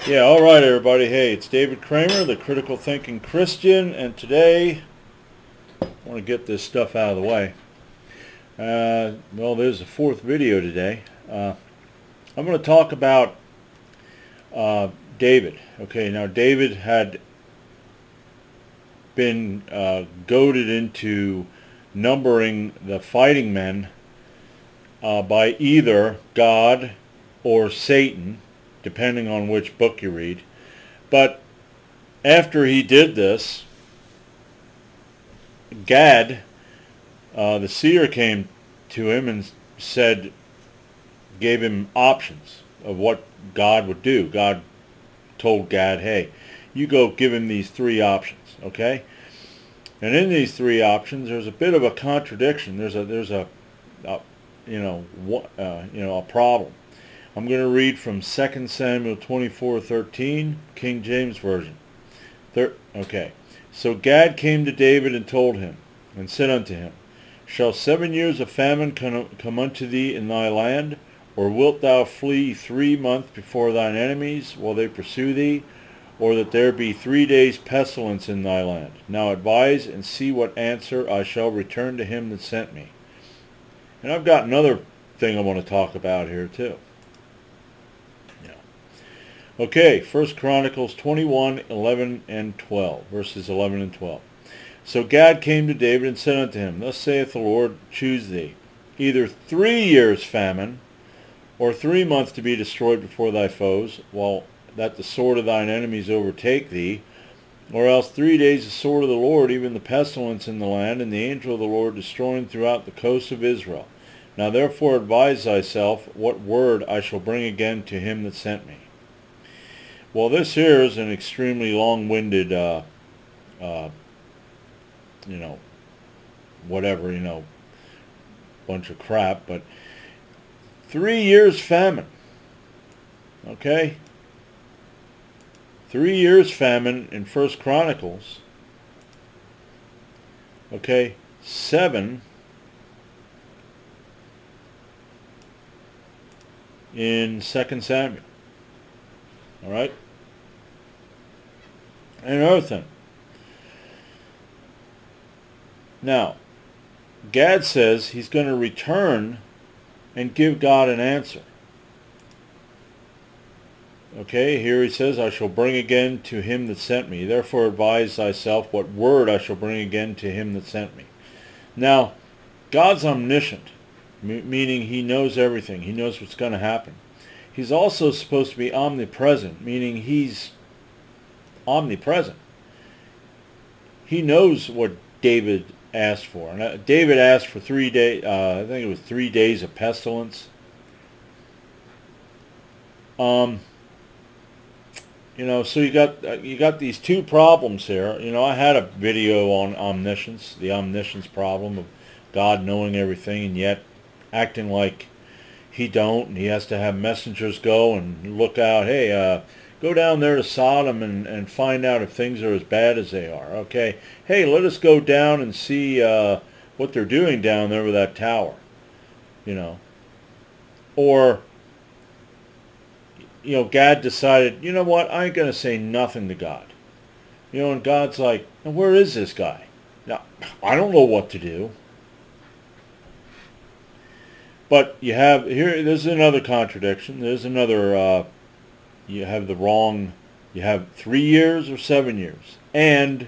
Yeah, all right, everybody. Hey, it's David Kramer, the Critical Thinking Christian, and today I want to get this stuff out of the way. Well, there's the fourth video today. I'm going to talk about David. Okay, now David had been goaded into numbering the fighting men by either God or Satan, depending on which book you read. But after he did this, Gad, the seer, came to him and gave him options of what God would do. God told Gad, hey, you go give him these three options, okay? And in these three options, there's a bit of a contradiction. There's a problem. I'm going to read from 2 Samuel 24:13, King James Version. Okay. So Gad came to David and told him, and said unto him, Shall 7 years of famine come unto thee in thy land? Or wilt thou flee 3 months before thine enemies, while they pursue thee? Or that there be 3 days pestilence in thy land? Now advise, and see what answer I shall return to him that sent me. And I've got another thing I want to talk about here too. Okay, 1 Chronicles 21:11 and 12, verses 11 and 12. So Gad came to David and said unto him, Thus saith the Lord, choose thee, either 3 years famine, or 3 months to be destroyed before thy foes, while that the sword of thine enemies overtake thee, or else 3 days the sword of the Lord, even the pestilence in the land, and the angel of the Lord destroying throughout the coasts of Israel. Now therefore advise thyself what word I shall bring again to him that sent me. Well, this here is an extremely long-winded, bunch of crap, but 3 years famine, okay? 3 years famine in 1 Chronicles, okay? 7 in 2 Samuel, all right? And another thing. Now, Gad says he's going to return and give God an answer. Okay, here he says, I shall bring again to him that sent me. Therefore advise thyself what word I shall bring again to him that sent me. Now, God's omniscient, meaning he knows everything. He knows what's going to happen. He's also supposed to be omnipresent, meaning he's omnipresent. He knows what David asked for. And David asked for 3 days, I think it was 3 days of pestilence. So you got these two problems here. I had a video on omniscience, the omniscience problem of God knowing everything and yet acting like he don't, and he has to have messengers go and look out, hey, go down there to Sodom and find out if things are as bad as they are. Okay, hey, let us go down and see what they're doing down there with that tower. Or, Gad decided, you know what, I ain't going to say nothing to God. And God's like, where is this guy? Now, I don't know what to do. But you have, there's another contradiction. There's another, you have 3 years or 7 years. And,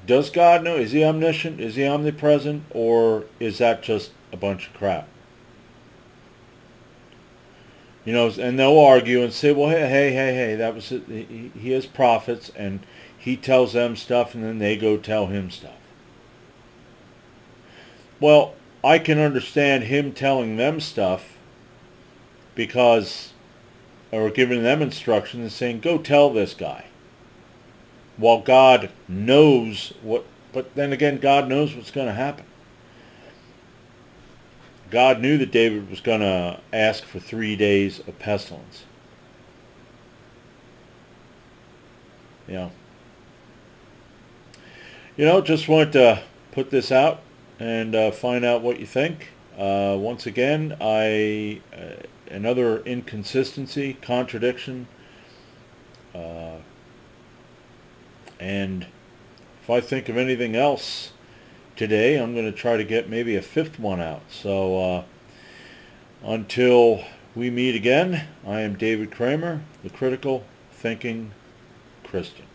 does God know? Is he omniscient? Is he omnipresent? Or is that just a bunch of crap? And they'll argue and say, well, hey, that was it. He has prophets, and he tells them stuff, and then they go tell him stuff. Well, I can understand him telling them stuff or giving them instructions and saying, go tell this guy. While God knows but then again, God knows what's going to happen. God knew that David was going to ask for 3 days of pestilence. Just wanted to put this out and find out what you think. Once again, another inconsistency, contradiction, and if I think of anything else today, I'm going to try to get maybe a fifth one out. So until we meet again, I am David Kramer, the Critical Thinking Christian.